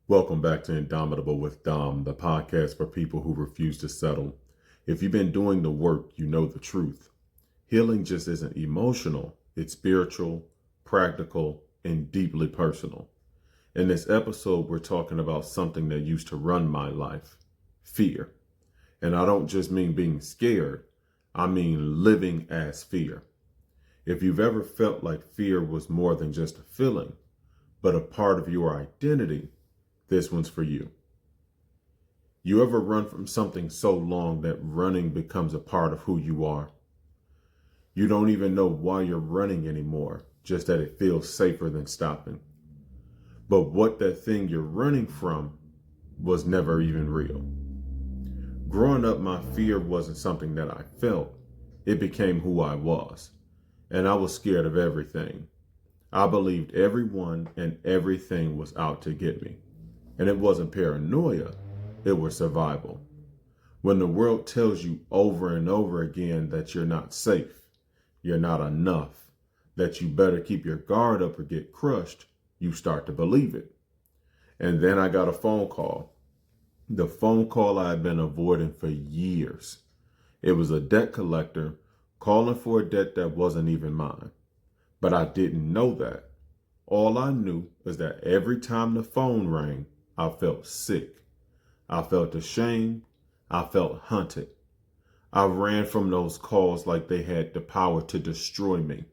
Welcome back to Indomitable with Dom, the podcast for people who refuse to settle. If you've been doing the work, you know the truth. Healing just isn't emotional, it's spiritual, practical, and deeply personal. In this episode, we're talking about something that used to run my life: fear. And I don't just mean being scared, I mean living as fear. If you've ever felt like fear was more than just a feeling, but a part of your identity, this one's for you. You ever run from something so long that running becomes a part of who you are? You don't even know why you're running anymore, just that it feels safer than stopping. But what that thing you're running from was never even real. Growing up, my fear wasn't something that I felt. It became who I was. And I was scared of everything. I believed everyone and everything was out to get me. And it wasn't paranoia, it was survival. When the world tells you over and over again that you're not safe, you're not enough, that you better keep your guard up or get crushed, you start to believe it. And then I got a phone call. The phone call I had been avoiding for years. It was a debt collector calling for a debt that wasn't even mine. But I didn't know that. All I knew is that every time the phone rang, I felt sick. I felt ashamed. I felt hunted. I ran from those calls like they had the power to destroy me.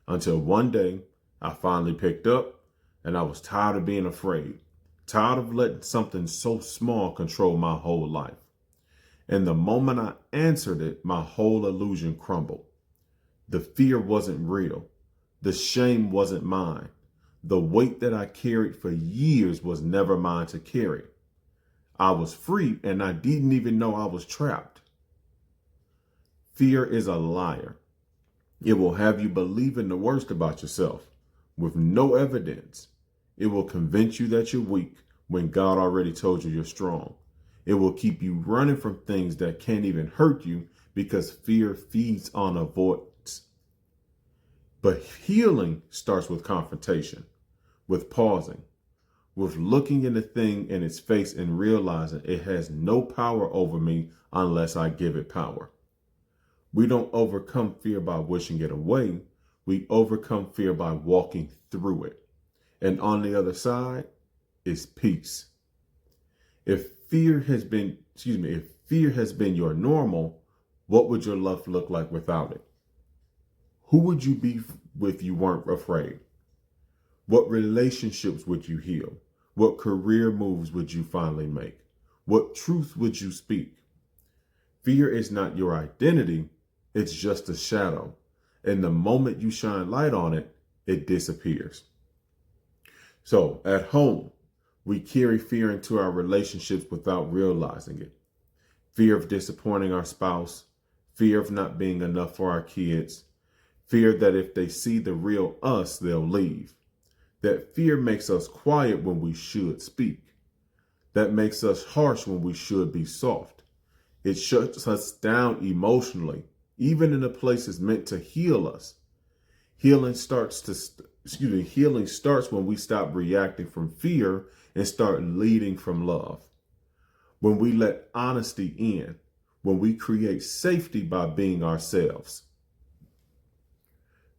Until one day, I finally picked up, and I was tired of being afraid. Tired of letting something so small control my whole life. And the moment I answered it, my whole illusion crumbled. The fear wasn't real. The shame wasn't mine. The weight that I carried for years was never mine to carry. I was free and I didn't even know I was trapped. Fear is a liar. It will have you believing the worst about yourself with no evidence. It will convince you that you're weak when God already told you you're strong. It will keep you running from things that can't even hurt you because fear feeds on avoidance. But healing starts with confrontation, with pausing, with looking in the thing in its face and realizing it has no power over me unless I give it power. We don't overcome fear by wishing it away. We overcome fear by walking through it. And on the other side is peace. If fear has been your normal, what would your life look like without it? Who would you be if you weren't afraid? What relationships would you heal? What career moves would you finally make? What truth would you speak? Fear is not your identity, it's just a shadow. And the moment you shine light on it, it disappears. So at home, we carry fear into our relationships without realizing it. Fear of disappointing our spouse, fear of not being enough for our kids, fear that if they see the real us, they'll leave. That fear makes us quiet when we should speak. That makes us harsh when we should be soft. It shuts us down emotionally, even in the places meant to heal us. Healing starts when we stop reacting from fear and start leading from love. When we let honesty in, when we create safety by being ourselves.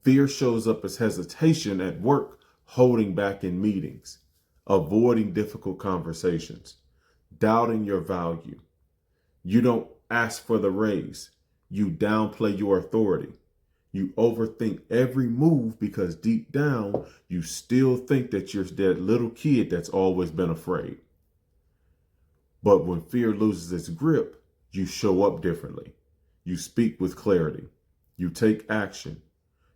Fear shows up as hesitation at work, holding back in meetings, avoiding difficult conversations, doubting your value. You don't ask for the raise. You downplay your authority. You overthink every move because deep down, you still think that you're that little kid that's always been afraid. But when fear loses its grip, you show up differently. You speak with clarity. You take action.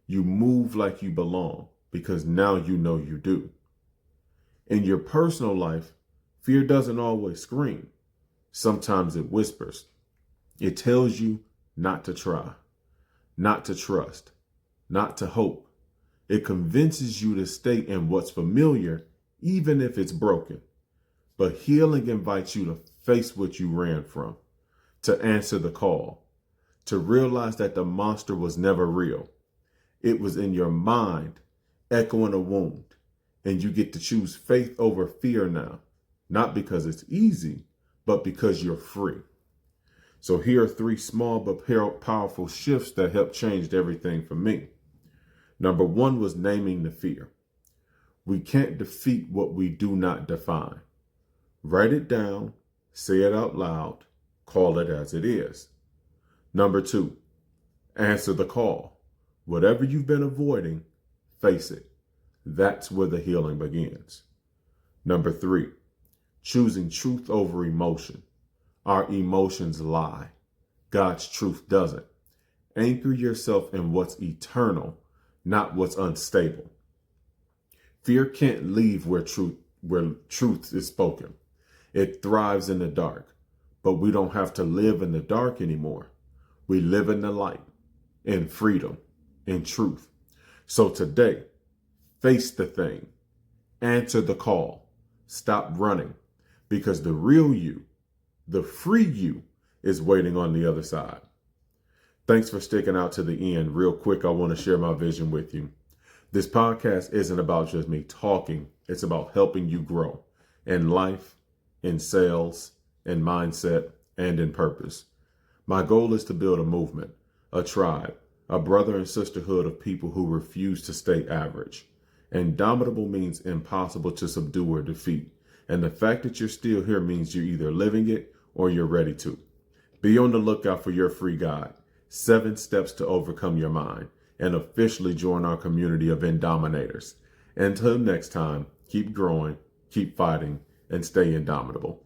You move like you belong because now you know you do. In your personal life, fear doesn't always scream. Sometimes it whispers. It tells you not to try, not to trust, not to hope. It convinces you to stay in what's familiar, even if it's broken. But healing invites you to face what you ran from, to answer the call, to realize that the monster was never real. It was in your mind, echoing a wound, and you get to choose faith over fear now. not because it's easy, but because you're free. So here are 3 small but powerful shifts that helped change everything for me. Number 1 was naming the fear. We can't defeat what we do not define. Write it down, say it out loud, call it as it is. Number 2, answer the call. Whatever you've been avoiding, face it. That's where the healing begins. Number 3, choosing truth over emotion. Our emotions lie. God's truth doesn't. Anchor yourself in what's eternal, not what's unstable. Fear can't leave where truth is spoken. It thrives in the dark, but we don't have to live in the dark anymore. We live in the light, in freedom, in truth. So today, face the thing, answer the call, stop running, because the real you, the free you, is waiting on the other side. Thanks for sticking out to the end. Real quick, I want to share my vision with you. This podcast isn't about just me talking. It's about helping you grow in life, in sales, in mindset, and in purpose. My goal is to build a movement, a tribe, a brother and sisterhood of people who refuse to stay average. Indomitable means impossible to subdue or defeat. And the fact that you're still here means you're either living it or you're ready to. Be on the lookout for your free guide, 7 Steps to Overcome Your Mind, and officially join our community of Indominators. Until next time, keep growing, keep fighting, and stay indomitable.